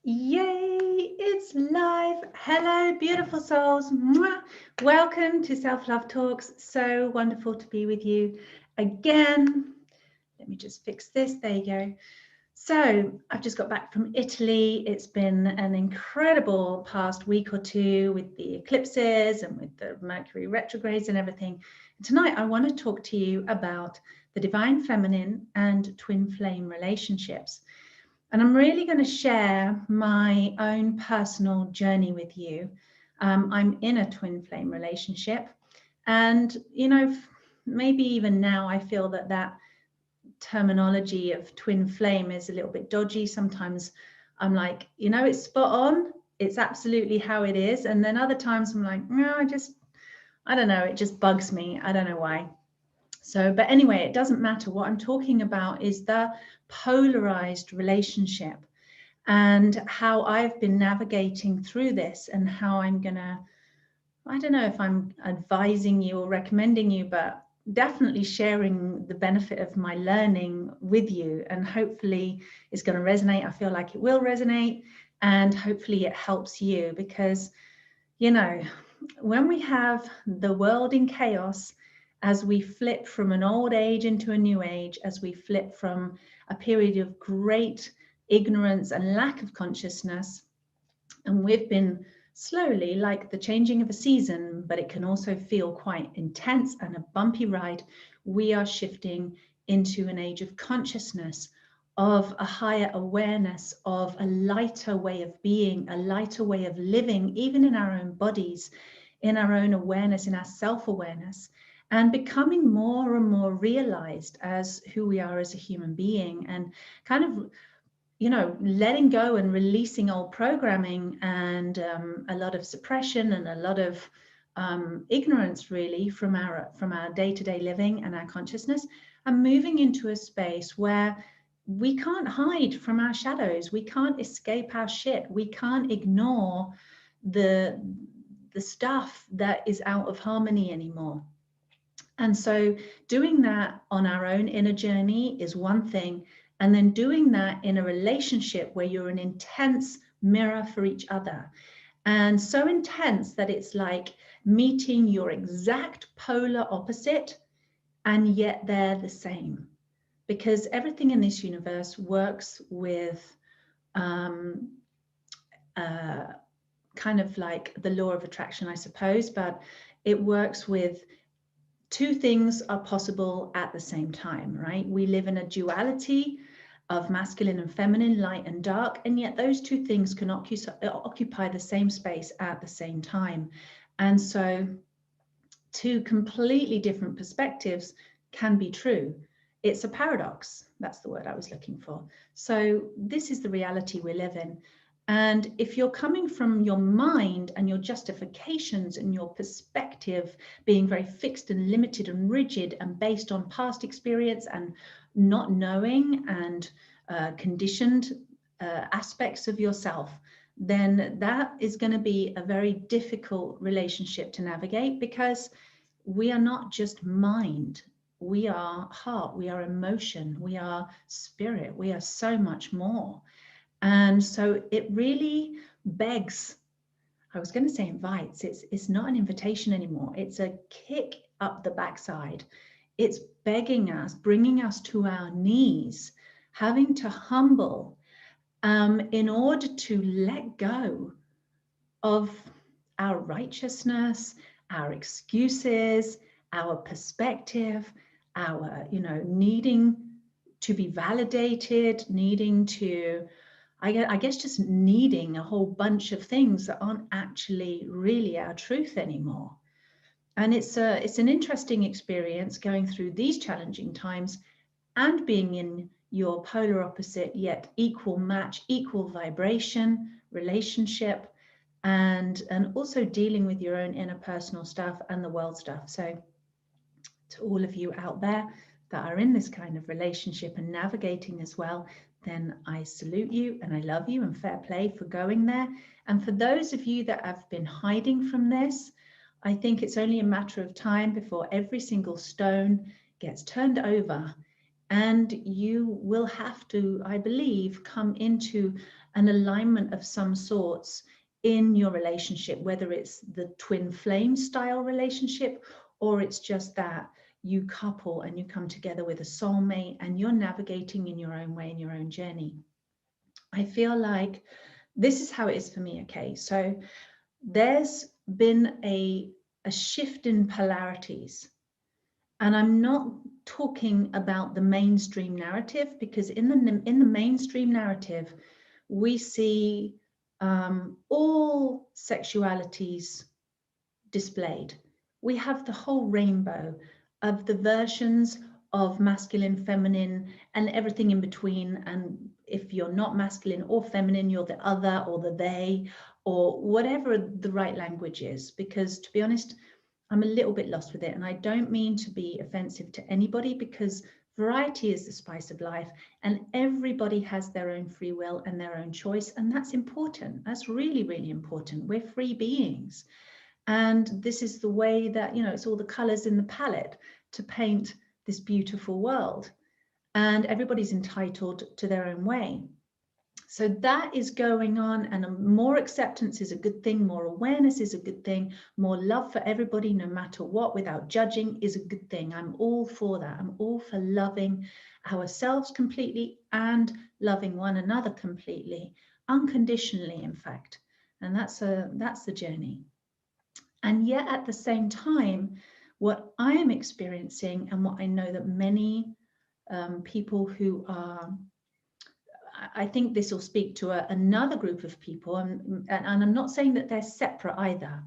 Yay, it's live. Hello, beautiful souls. Mwah. Welcome to Self-Love Talks. So wonderful to be with you again. Let me just fix this. There you go. So I've just got back from Italy. It's been an incredible past week or two with the eclipses and with the Mercury retrogrades and everything. And tonight I want to talk to you about the divine feminine and twin flame relationships. And I'm really going to share my own personal journey with you. I'm in a twin flame relationship. And, maybe even now I feel that terminology of twin flame is a little bit dodgy. Sometimes I'm like, it's spot on. It's absolutely how it is. And then other times I'm like, no, I don't know. It just bugs me. I don't know why. So, but anyway, it doesn't matter. What I'm talking about is the polarized relationship and how I've been navigating through this and how I'm gonna, I don't know if I'm advising you or recommending you, but definitely sharing the benefit of my learning with you, and hopefully it's going to resonate. I feel like it will resonate, and hopefully it helps you, because when we have the world in chaos, as we flip from an old age into a new age, as we flip from a period of great ignorance and lack of consciousness, and we've been slowly, like the changing of a season, but it can also feel quite intense and a bumpy ride, we are shifting into an age of consciousness, of a higher awareness, of a lighter way of being, a lighter way of living, even in our own bodies, in our own awareness, in our self-awareness, and becoming more and more realized as who we are as a human being, and kind of letting go and releasing old programming and a lot of suppression and a lot of ignorance, really, from our day-to-day living and our consciousness, and moving into a space where we can't hide from our shadows, we can't escape our shit, we can't ignore the stuff that is out of harmony anymore. And so doing that on our own inner journey is one thing, and then doing that in a relationship where you're an intense mirror for each other, and so intense that it's like meeting your exact polar opposite, and yet they're the same, because everything in this universe works with kind of like the law of attraction, I suppose, but it works with two things are possible at the same time, right? We live in a duality of masculine and feminine, light and dark, and yet those two things can occupy the same space at the same time. And so two completely different perspectives can be true. It's a paradox. That's the word I was looking for. So this is the reality we live in. And if you're coming from your mind and your justifications and your perspective being very fixed and limited and rigid and based on past experience and not knowing and conditioned aspects of yourself, then that is going to be a very difficult relationship to navigate, because we are not just mind. We are heart, we are emotion, we are spirit, we are so much more. And so it really begs, I was going to say invites, it's not an invitation anymore. It's a kick up the backside. It's begging us, bringing us to our knees, having to humble in order to let go of our righteousness, our excuses, our perspective, our, needing to be validated, needing to, I guess just needing a whole bunch of things that aren't actually really our truth anymore. And it's an interesting experience going through these challenging times and being in your polar opposite yet equal match, equal vibration relationship, and also dealing with your own interpersonal stuff and the world stuff. So to all of you out there that are in this kind of relationship and navigating as well, then I salute you and I love you, and fair play for going there. And for those of you that have been hiding from this, I think it's only a matter of time before every single stone gets turned over And you will have to, I believe, come into an alignment of some sorts in your relationship, whether it's the twin flame style relationship, or it's just that you couple and you come together with a soulmate and you're navigating in your own way, in your own journey. I feel like this is how it is for me. Okay, so there's been a shift in polarities. And I'm not talking about the mainstream narrative, because in the mainstream narrative, we see all sexualities displayed. We have the whole rainbow of the versions of masculine, feminine, and everything in between. And if you're not masculine or feminine, you're the other or the they, or whatever the right language is. Because to be honest, I'm a little bit lost with it. And I don't mean to be offensive to anybody, because variety is the spice of life, and everybody has their own free will and their own choice. And that's important. That's really, really important. We're free beings. And this is the way that, you know, it's all the colors in the palette to paint this beautiful world. And everybody's entitled to their own way. So that is going on, and more acceptance is a good thing, more awareness is a good thing, more love for everybody, no matter what, without judging, is a good thing. I'm all for that. I'm all for loving ourselves completely and loving one another completely, unconditionally, in fact. And that's the journey. And yet at the same time, what I am experiencing, and what I know that many people who are, I think this will speak to another group of people, and I'm not saying that they're separate either.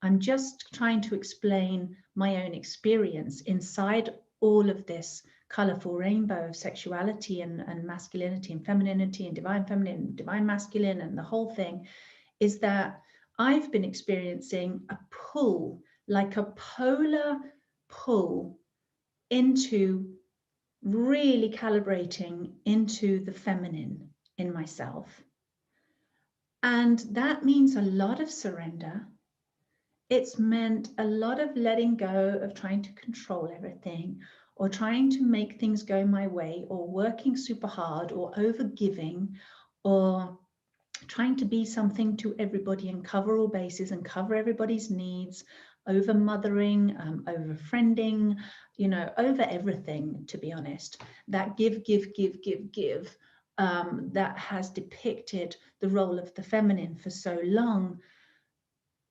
I'm just trying to explain my own experience inside all of this colorful rainbow of sexuality and masculinity and femininity and divine feminine, divine masculine, and the whole thing, is that I've been experiencing a pull, like a polar pull, into really calibrating into the feminine in myself. And that means a lot of surrender. It's meant a lot of letting go of trying to control everything, or trying to make things go my way, or working super hard, or over giving, or trying to be something to everybody and cover all bases and cover everybody's needs, over mothering, over friending, you know, over everything, to be honest. That give, that has depicted the role of the feminine for so long.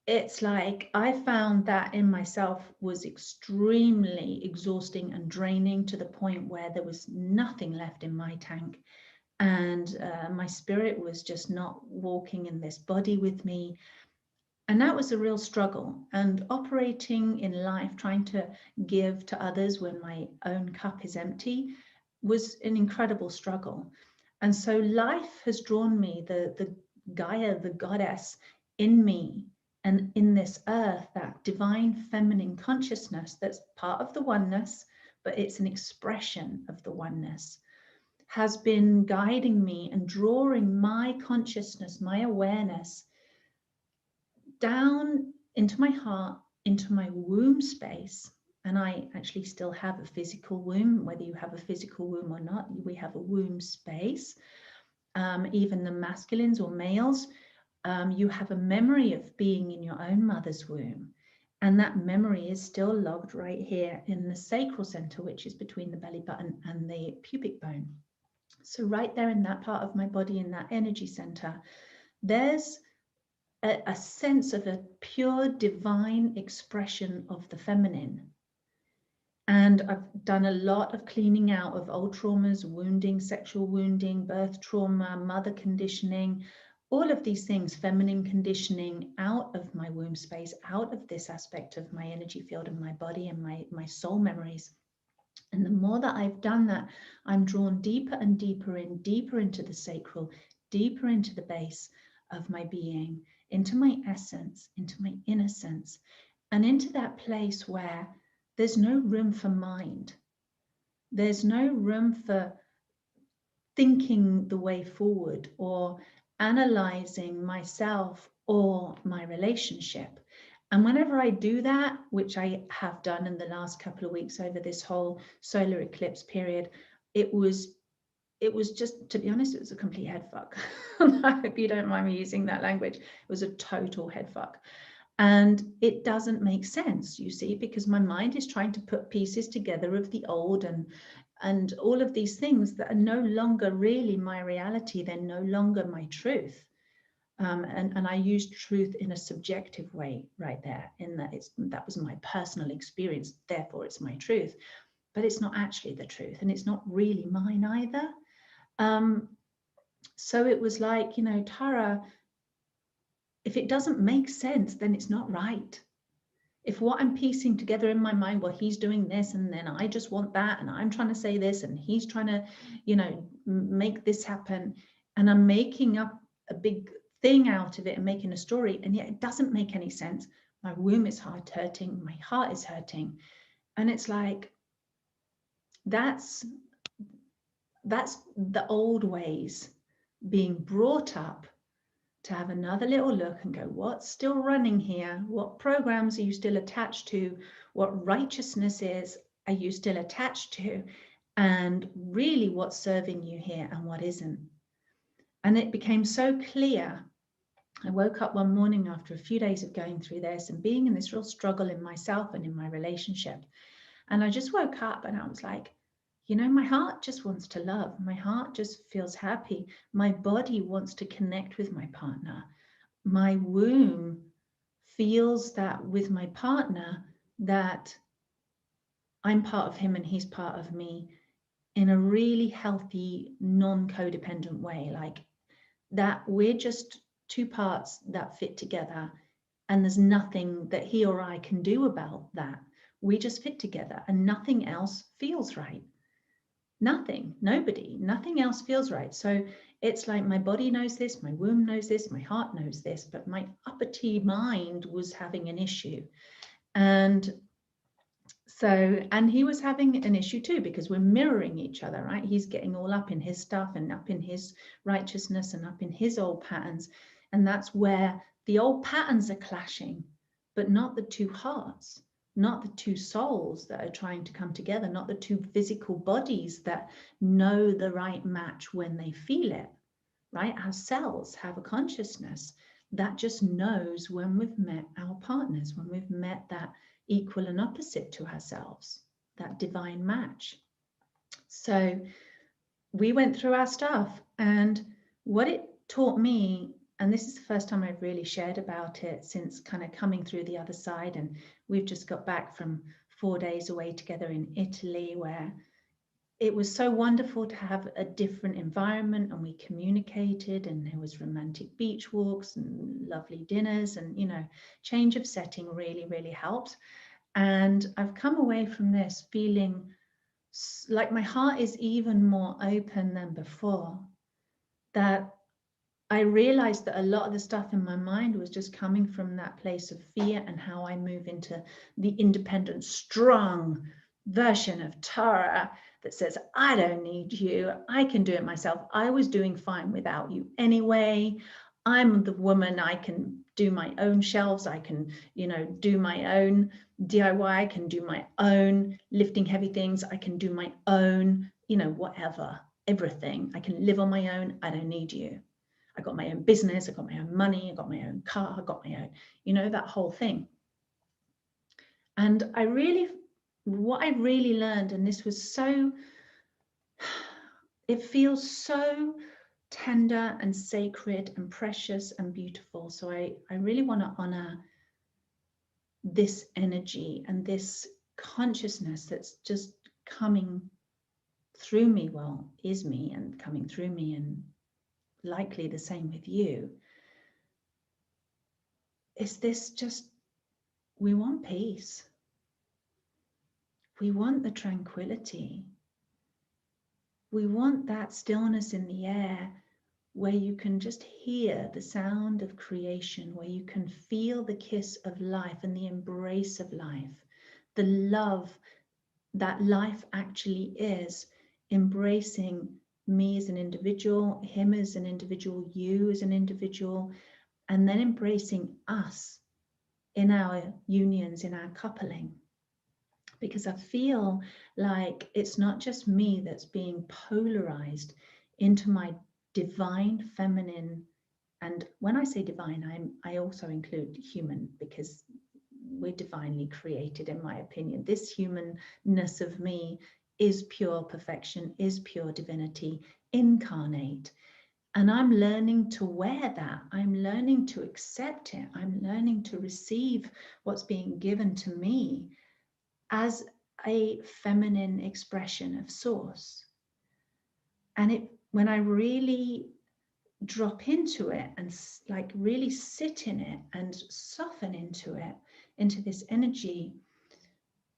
It's like I found that in myself was extremely exhausting and draining, to the point where there was nothing left in my tank. And my spirit was just not walking in this body with me. And that was a real struggle. And operating in life, trying to give to others when my own cup is empty, was an incredible struggle. And so life has drawn me, the Gaia, the goddess in me and in this earth, that divine feminine consciousness that's part of the oneness, but it's an expression of the oneness, has been guiding me and drawing my consciousness, my awareness, down into my heart, into my womb space. And I actually still have a physical womb, whether you have a physical womb or not, we have a womb space. Even the masculines or males, you have a memory of being in your own mother's womb. And that memory is still logged right here in the sacral center, which is between the belly button and the pubic bone. So right there in that part of my body, in that energy center, there's a sense of a pure divine expression of the feminine. And I've done a lot of cleaning out of old traumas, wounding, sexual wounding, birth trauma, mother conditioning, all of these things, feminine conditioning, out of my womb space, out of this aspect of my energy field and my body and my soul memories. And the more that I've done that, I'm drawn deeper and deeper into the sacral, deeper into the base of my being, into my essence, into my innocence, and into that place where there's no room for mind. There's no room for thinking the way forward or analyzing myself or my relationship. And whenever I do that, which I have done in the last couple of weeks over this whole solar eclipse period, it was just, to be honest, it was a complete head fuck. I hope you don't mind me using that language. It was a total head fuck. And it doesn't make sense, you see, because my mind is trying to put pieces together of the old and all of these things that are no longer really my reality. They're no longer my truth. And I use truth in a subjective way right there, in that that was my personal experience, therefore it's my truth. But it's not actually the truth, and it's not really mine either. So it was like, you know, Tara, if it doesn't make sense, then it's not right. If what I'm piecing together in my mind, well, he's doing this and then I just want that, and I'm trying to say this and he's trying to, you know, make this happen, and I'm making up a big thing out of it and making a story, and yet it doesn't make any sense. My womb is hurting, my heart is hurting. And it's like, that's the old ways being brought up to have another little look and go, what's still running here? What programs are you still attached to? What righteousness are you still attached to? And really what's serving you here and what isn't? And it became so clear. I woke up one morning after a few days of going through this and being in this real struggle in myself and in my relationship. And I just woke up and I was like, you know, my heart just wants to love. My heart just feels happy. My body wants to connect with my partner. My womb feels that with my partner, that I'm part of him and he's part of me in a really healthy, non-codependent way, like that we're just two parts that fit together, and there's nothing that he or I can do about that. We just fit together and nothing else feels right. Nothing, nobody, nothing else feels right. So it's like my body knows this, my womb knows this, my heart knows this, but my uppity mind was having an issue. And so, and he was having an issue too, because we're mirroring each other, right? He's getting all up in his stuff and up in his righteousness and up in his old patterns. And that's where the old patterns are clashing, but not the two hearts, not the two souls that are trying to come together, not the two physical bodies that know the right match when they feel it, right? Our cells have a consciousness that just knows when we've met our partners, when we've met that equal and opposite to ourselves, that divine match. So we went through our stuff, and what it taught me, and this is the first time I've really shared about it since kind of coming through the other side, and we've just got back from 4 days away together in Italy, where it was so wonderful to have a different environment, and we communicated, and there was romantic beach walks and lovely dinners, and, you know, change of setting really, really helped. And I've come away from this feeling like my heart is even more open than before, that I realized that a lot of the stuff in my mind was just coming from that place of fear, and how I move into the independent, strong version of Tara that says, I don't need you, I can do it myself. I was doing fine without you anyway. I'm the woman, I can do my own shelves, I can, you know, do my own DIY, I can do my own lifting heavy things, I can do my own, you know, whatever, everything. I can live on my own, I don't need you. I got my own business, I got my own money, I got my own car, I got my own, you know, that whole thing. And what I really learned, and this was so, it feels so tender and sacred and precious and beautiful. So I really want to honor this energy and this consciousness that's just coming through me, well, is me and coming through me, and likely the same with you. Is this just, we want peace. We want the tranquility. We want that stillness in the air where you can just hear the sound of creation, where you can feel the kiss of life and the embrace of life, the love that life actually is, embracing me as an individual, him as an individual, you as an individual, and then embracing us in our unions, in our coupling. because I feel like it's not just me that's being polarized into my divine feminine. And when I say divine, I also include human, because we're divinely created, in my opinion. This humanness of me is pure perfection, is pure divinity incarnate. And I'm learning to wear that. I'm learning to accept it. I'm learning to receive what's being given to me as a feminine expression of source. And when I really drop into it and like really sit in it and soften into it, into this energy,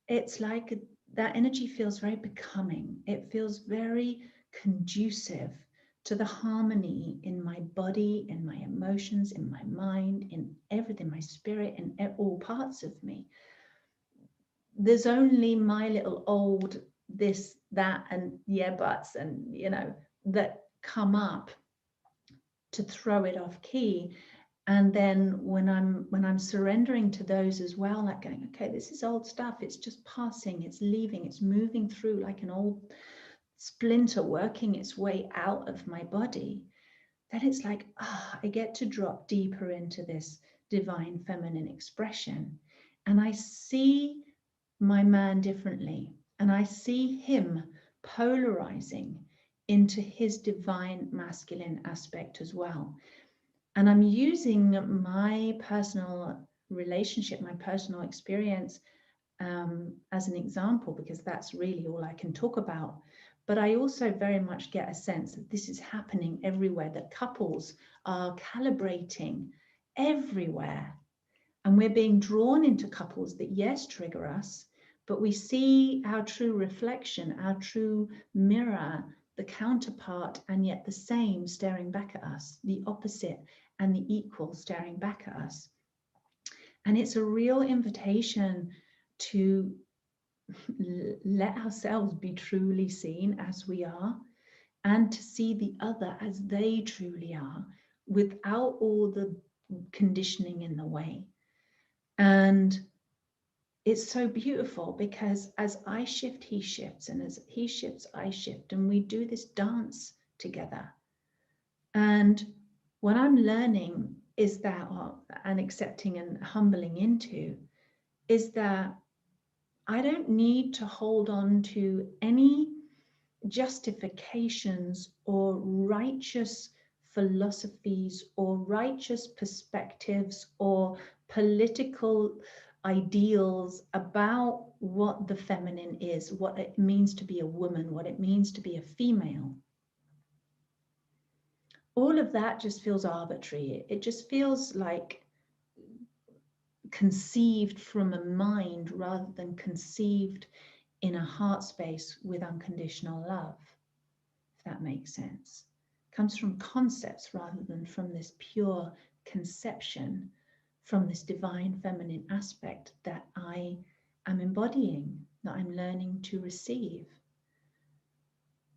it's like that energy feels very becoming. It feels very conducive to the harmony in my body, in my emotions, in my mind, in everything, my spirit, in all parts of me. There's only my little old this, that, and yeah, buts, and that come up to throw it off key. And then when I'm surrendering to those as well, like going, okay, this is old stuff, it's just passing, it's leaving, it's moving through like an old splinter working its way out of my body, then it's like, I get to drop deeper into this divine feminine expression. And I see my man differently. And I see him polarizing into his divine masculine aspect as well. And I'm using my personal relationship, my personal experience as an example, because that's really all I can talk about. But I also very much get a sense that this is happening everywhere, that couples are calibrating everywhere. And we're being drawn into couples that, yes, trigger us, but we see our true reflection, our true mirror, the counterpart, and yet the same staring back at us, the opposite and the equal staring back at us. And it's a real invitation to let ourselves be truly seen as we are, and to see the other as they truly are, without all the conditioning in the way. And it's so beautiful, because as I shift, he shifts, and as he shifts, I shift, and we do this dance together. And what I'm learning is that, and accepting and humbling into, is that I don't need to hold on to any justifications or righteous philosophies or righteous perspectives or political ideals about what the feminine is, what it means to be a woman, what it means to be a female. All of that just feels arbitrary. It just feels like conceived from a mind rather than conceived in a heart space with unconditional love, if that makes sense. It comes from concepts rather than from this pure conception, from this divine feminine aspect that I am embodying, that I'm learning to receive,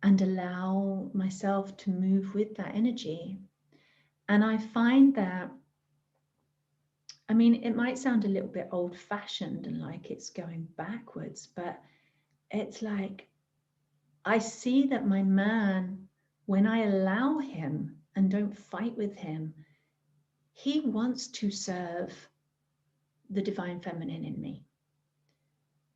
and allow myself to move with that energy. And I find that, I mean, it might sound a little bit old-fashioned and like it's going backwards, but it's like I see that my man, when I allow him and don't fight with him, he wants to serve the divine feminine in me.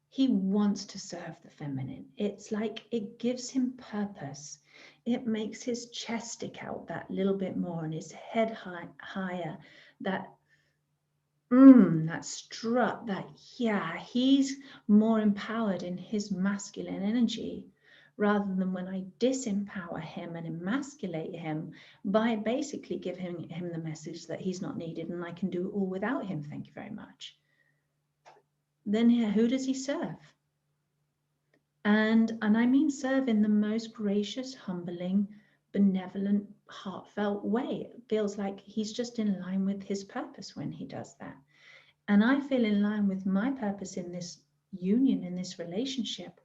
He wants to serve the feminine. It's like it gives him purpose. It makes his chest stick out that little bit more and his head higher. That strut, he's more empowered in his masculine energy, rather than when I disempower him and emasculate him by basically giving him the message that he's not needed and I can do it all without him, thank you very much. Then who does he serve? And I mean serve in the most gracious, humbling, benevolent, heartfelt way. It feels like he's just in line with his purpose when he does that. And I feel in line with my purpose in this union, in this relationship,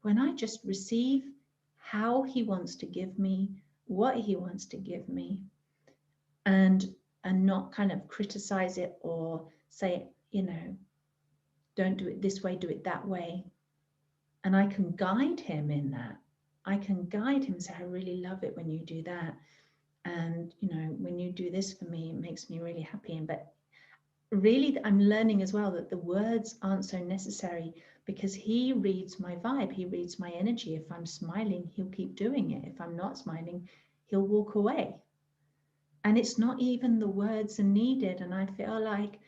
when I just receive how he wants to give me, what he wants to give me, and not kind of criticize it or say, don't do it this way, do it that way. And I can guide him in that. I can guide him and say, I really love it when you do that. And, you know, when you do this for me, it makes me really happy. And but really, I'm learning as well that the words aren't so necessary, because he reads my vibe, he reads my energy. If I'm smiling, he'll keep doing it. If I'm not smiling, he'll walk away. And it's not even the words are needed. And I feel like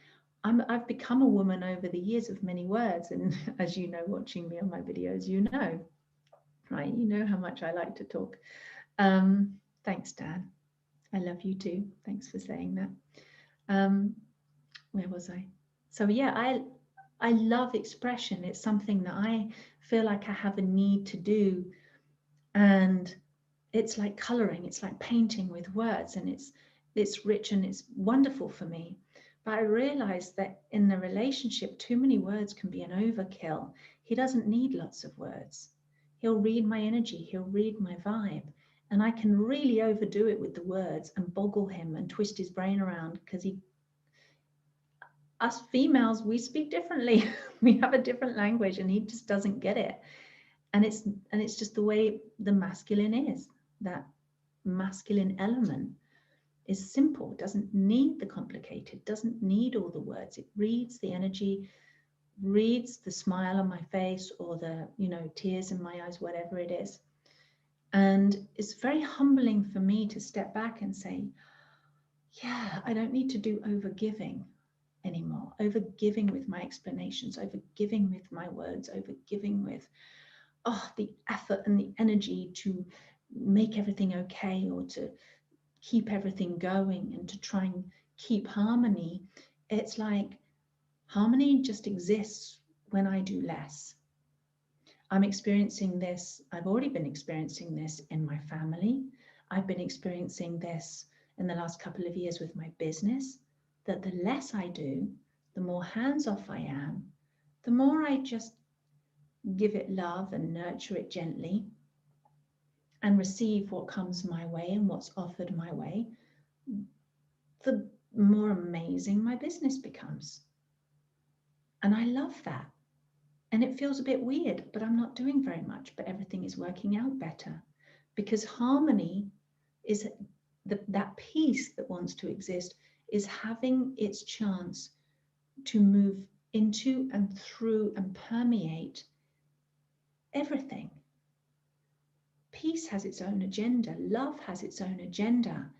I've become a woman over the years of many words. And as you know, watching me on my videos, you know, right? You know how much I like to talk. Thanks, Dan. I love you too. Thanks for saying that. Where was I? So yeah, I love expression. It's something that I feel like I have a need to do. And it's like coloring, it's like painting with words, and it's rich and it's wonderful for me. But I realized that in the relationship, too many words can be an overkill. He doesn't need lots of words. He'll read my energy, he'll read my vibe. And I can really overdo it with the words and boggle him and twist his brain around, because us females, we speak differently. We have a different language, and he just doesn't get it. And it's just the way the masculine is. That masculine element is simple, doesn't need the complicated, doesn't need all the words. It reads the energy, reads the smile on my face, or the, you know, tears in my eyes, whatever it is. And it's very humbling for me to step back and say, yeah, I don't need to do overgiving anymore. Overgiving with my explanations, overgiving with my words, overgiving with the effort and the energy to make everything okay, or to keep everything going, and to try and keep harmony. It's like harmony just exists when I do less. I'm experiencing this, I've already been experiencing this in my family. I've been experiencing this in the last couple of years with my business, that the less I do, the more hands-off I am, the more I just give it love and nurture it gently and receive what comes my way and what's offered my way, the more amazing my business becomes. And I love that. And it feels a bit weird, but I'm not doing very much, but everything is working out better, because harmony is that peace that wants to exist is having its chance to move into and through and permeate everything. Peace has its own agenda. Love has its own agenda.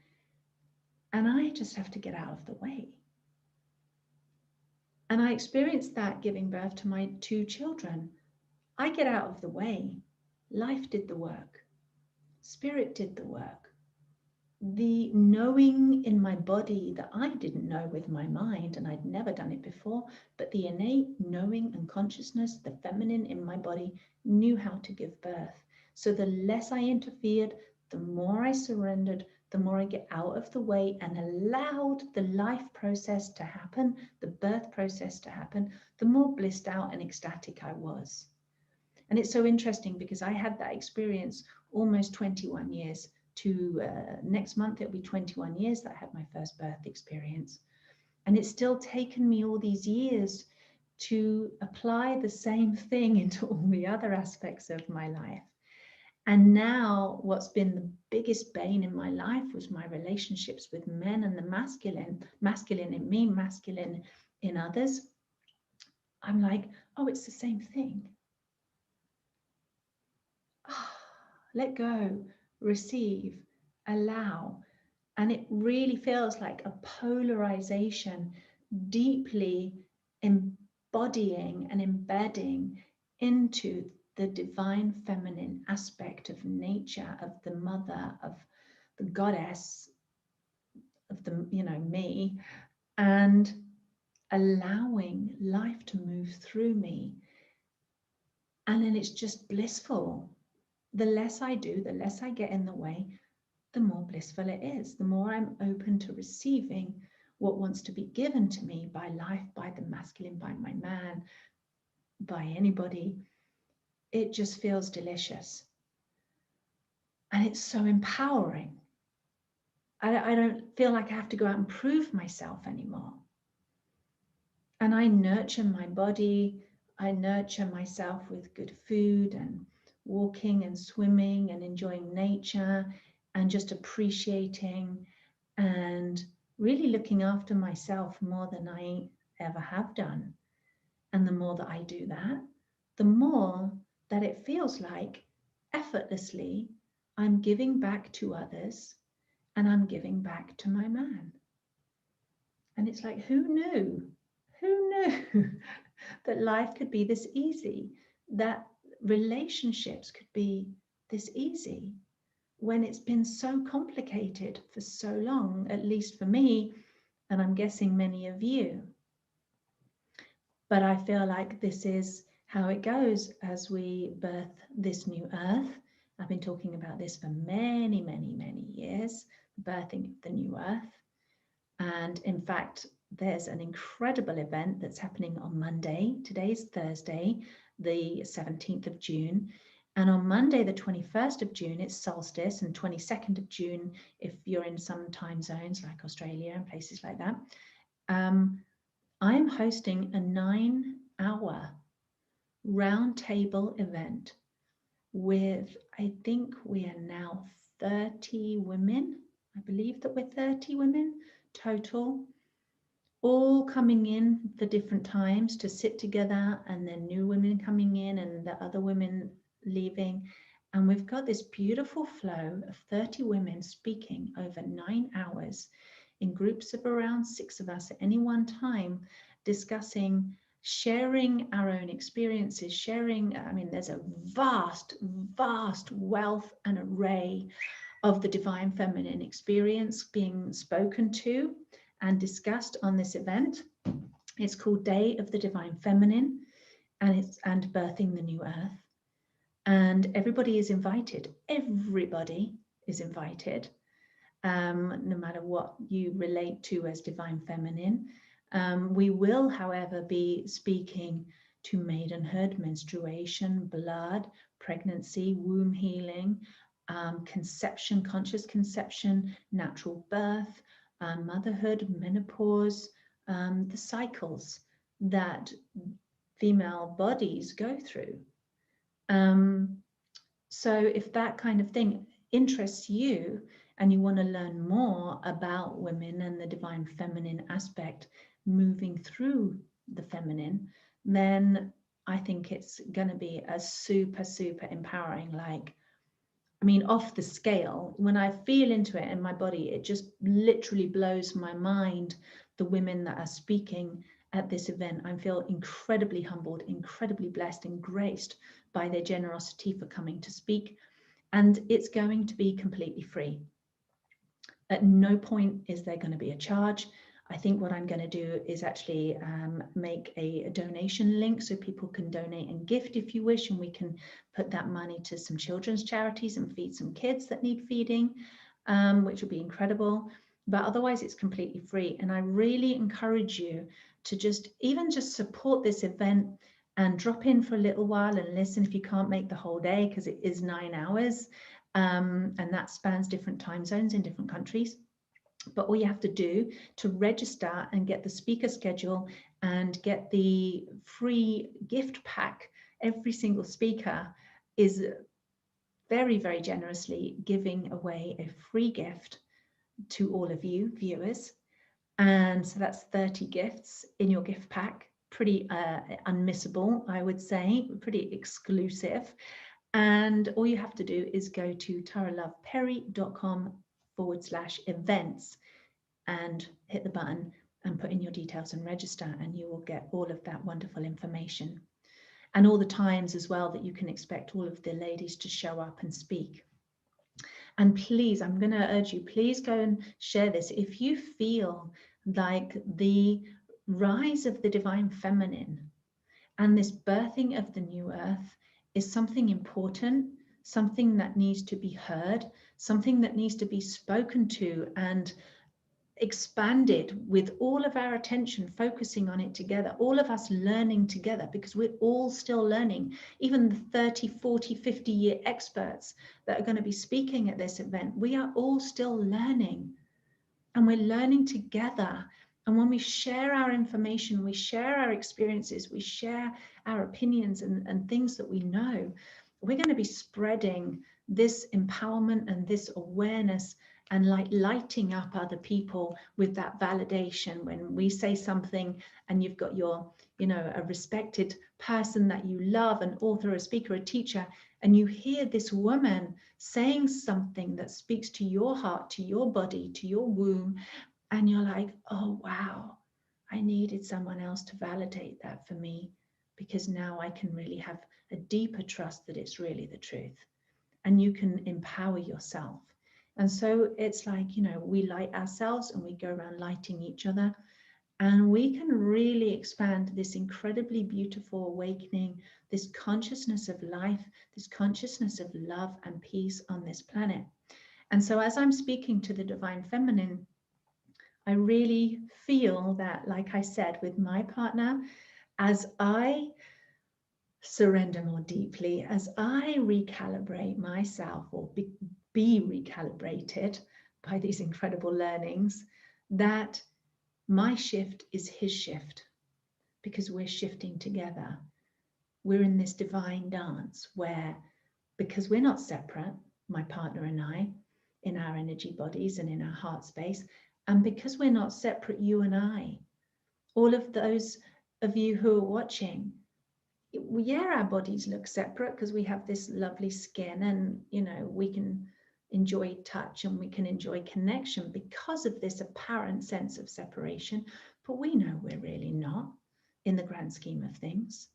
And I just have to get out of the way. And I experienced that giving birth to my 2 children. I get out of the way. Life did the work. Spirit did the work. The knowing in my body that I didn't know with my mind, and I'd never done it before, but the innate knowing and consciousness, the feminine in my body, knew how to give birth. So the less I interfered, the more I surrendered, the more I get out of the way and allowed the life process to happen, the birth process to happen, the more blissed out and ecstatic I was. And it's so interesting, because I had that experience almost 21 years to next month, it'll be 21 years that I had my first birth experience. And it's still taken me all these years to apply the same thing into all the other aspects of my life. And now what's been the biggest bane in my life was my relationships with men, and the masculine in me, masculine in others. I'm like, oh, it's the same thing. Let go, receive, allow. And it really feels like a polarization, deeply embodying and embedding into the divine feminine aspect of nature, of the mother, of the goddess, of the, you know, me, and allowing life to move through me. And then it's just blissful. The less I do, the less I get in the way, the more blissful it is, the more I'm open to receiving what wants to be given to me by life, by the masculine, by my man, by anybody. It just feels delicious. And it's so empowering. I don't feel like I have to go out and prove myself anymore. And I nurture my body. I nurture myself with good food and walking and swimming and enjoying nature and just appreciating and really looking after myself more than I ever have done. And the more that I do that, the more that it feels like effortlessly I'm giving back to others and I'm giving back to my man. And it's like, who knew? Who knew that life could be this easy, that relationships could be this easy when it's been so complicated for so long, at least for me, and I'm guessing many of you. But I feel like this is how it goes as we birth this new earth. I've been talking about this for many, many, many years, birthing the new earth. And in fact, there's an incredible event that's happening on Monday. Today's Thursday, the 17th of June. And on Monday, the 21st of June, it's solstice, and 22nd of June, if you're in some time zones like Australia and places like that, I'm hosting a 9-hour roundtable event with, I think we are now 30 women. I believe that we're 30 women total, all coming in for different times to sit together, and then new women coming in and the other women leaving. And we've got this beautiful flow of 30 women speaking over 9 hours in groups of around 6 of us at any one time, discussing, sharing our own experiences, sharing, I mean, there's a vast, vast wealth and array of the divine feminine experience being spoken to and discussed on this event. It's called Day of the Divine Feminine, and Birthing the New Earth. And everybody is invited. Everybody is invited, no matter what you relate to as divine feminine. We will, however, be speaking to maidenhood, menstruation, blood, pregnancy, womb healing, conception, conscious conception, natural birth, motherhood, menopause, the cycles that female bodies go through. So if that kind of thing interests you and you want to learn more about women and the divine feminine aspect moving through the feminine, then I think it's going to be a super, super empowering, like, I mean, off the scale. When I feel into it in my body, it just literally blows my mind, the women that are speaking at this event. I feel incredibly humbled, incredibly blessed and graced by their generosity for coming to speak. And it's going to be completely free. At no point is there going to be a charge. I think what I'm going to do is actually make a donation link so people can donate and gift if you wish, and we can put that money to some children's charities and feed some kids that need feeding, which will be incredible. But otherwise it's completely free. And I really encourage you to just support this event and drop in for a little while and listen if you can't make the whole day, because it is 9 hours, and that spans different time zones in different countries. But all you have to do to register and get the speaker schedule and get the free gift pack, every single speaker is very, very generously giving away a free gift to all of you viewers. And so that's 30 gifts in your gift pack. Pretty unmissable, I would say, pretty exclusive. And all you have to do is go to taraloveperry.com/events and hit the button and put in your details and register, and you will get all of that wonderful information and all the times as well that you can expect all of the ladies to show up and speak. And please, I'm going to urge you, please go and share this. If you feel like the rise of the divine feminine and this birthing of the new earth is something important, something that needs to be heard, something that needs to be spoken to and expanded, with all of our attention focusing on it together, all of us learning together, because we're all still learning. Even the 30, 40, 50-year experts that are going to be speaking at this event, we are all still learning, and we're learning together. And when we share our information, we share our experiences, we share our opinions and things that we know, we're going to be spreading this empowerment and this awareness and like lighting up other people with that validation. When we say something and you've got your, you know, a respected person that you love, an author, a speaker, a teacher, and you hear this woman saying something that speaks to your heart, to your body, to your womb, and you're like, oh, wow, I needed someone else to validate that for me, because now I can really have a deeper trust that it's really the truth. And you can empower yourself. And so it's like, you know, we light ourselves and we go around lighting each other. And we can really expand this incredibly beautiful awakening, this consciousness of life, this consciousness of love and peace on this planet. And so as I'm speaking to the divine feminine, I really feel that, like I said, with my partner, as I surrender more deeply, as I recalibrate myself or be recalibrated by these incredible learnings, that my shift is his shift, because we're shifting together. We're in this divine dance where, because we're not separate, my partner and I, in our energy bodies and in our heart space, and because we're not separate, you and I, all of those of you who are watching, yeah, our bodies look separate because we have this lovely skin and, you know, we can enjoy touch and we can enjoy connection because of this apparent sense of separation. But we know we're really not in the grand scheme of things.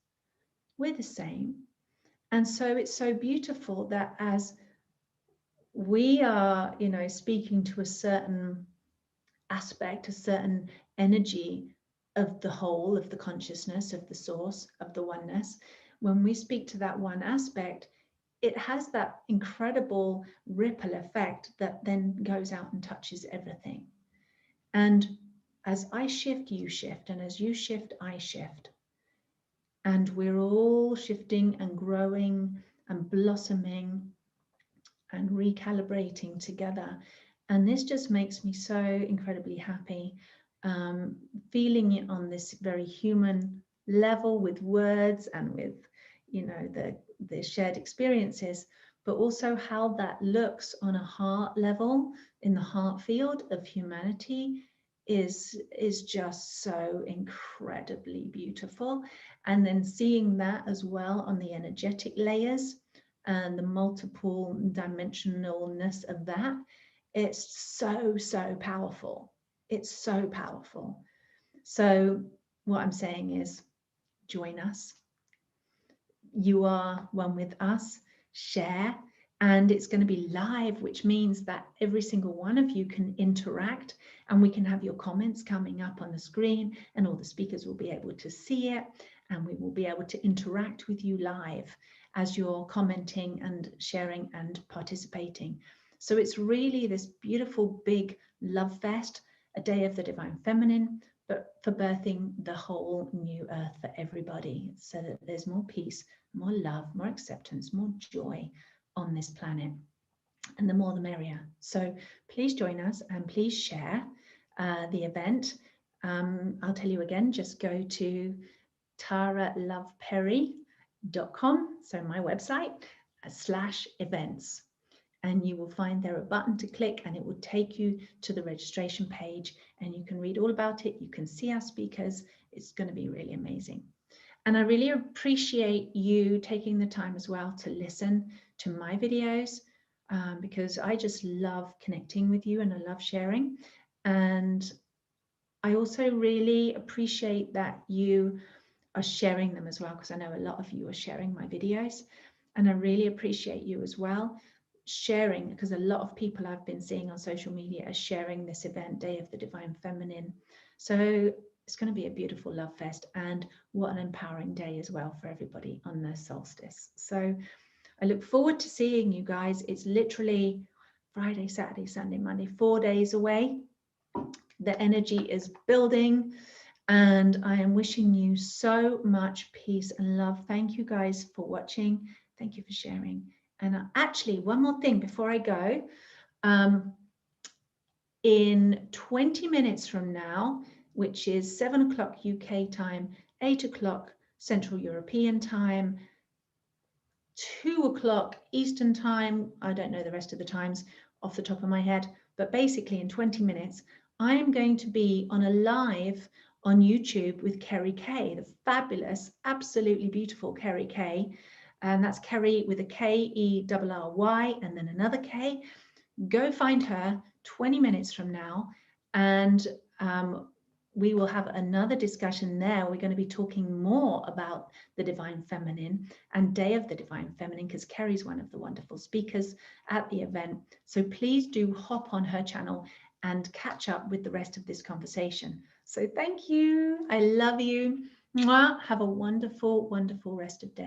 We're the same. And so it's so beautiful that as we are, you know, speaking to a certain aspect, a certain energy of the whole, of the consciousness, of the source, of the oneness, when we speak to that one aspect, it has that incredible ripple effect that then goes out and touches everything. And as I shift, you shift, and as you shift, I shift. And we're all shifting and growing and blossoming and recalibrating together. And this just makes me so incredibly happy, feeling it on this very human level with words and with, you know, the shared experiences, but also how that looks on a heart level, in the heart field of humanity, is just so incredibly beautiful. And then seeing that as well on the energetic layers and the multiple dimensionalness of that, it's so powerful. It's so powerful. So what I'm saying is, join us. You are one with us. Share. And it's going to be live, which means that every single one of you can interact, and we can have your comments coming up on the screen, and all the speakers will be able to see it, and we will be able to interact with you live as you're commenting and sharing and participating. So it's really this beautiful big love fest, a day of the divine feminine, but for birthing the whole new earth for everybody, so that there's more peace, more love, more acceptance, more joy on this planet. And the more the merrier. So please join us and please share the event. I'll tell you again, just go to taraloveperry.com, so my website, /events. And you will find there a button to click, and it will take you to the registration page, and you can read all about it. You can see our speakers. It's going to be really amazing. And I really appreciate you taking the time as well to listen to my videos, because I just love connecting with you and I love sharing. And I also really appreciate that you are sharing them as well, because I know a lot of you are sharing my videos, and I really appreciate you as well sharing, because a lot of people I've been seeing on social media are sharing this event, Day of the Divine Feminine. So it's going to be a beautiful love fest, and what an empowering day as well for everybody on the solstice. So I look forward to seeing you guys. It's literally Friday, Saturday, Sunday, Monday, 4 days away. The energy is building, and I am wishing you so much peace and love. Thank you guys for watching. Thank you for sharing. And actually, one more thing before I go. In 20 minutes from now, which is 7 o'clock UK time, 8 o'clock Central European time, 2 o'clock Eastern time. I don't know the rest of the times off the top of my head, but basically in 20 minutes, I am going to be on a live on YouTube with Kerry Kay, the fabulous, absolutely beautiful Kerry Kay. And that's Kerry with a K-E-R-R-Y and then another K. Go find her 20 minutes from now, and we will have another discussion there. We're going to be talking more about the Divine Feminine and Day of the Divine Feminine, because Kerry's one of the wonderful speakers at the event. So please do hop on her channel and catch up with the rest of this conversation. So thank you. I love you. Mwah. Have a wonderful, wonderful rest of day.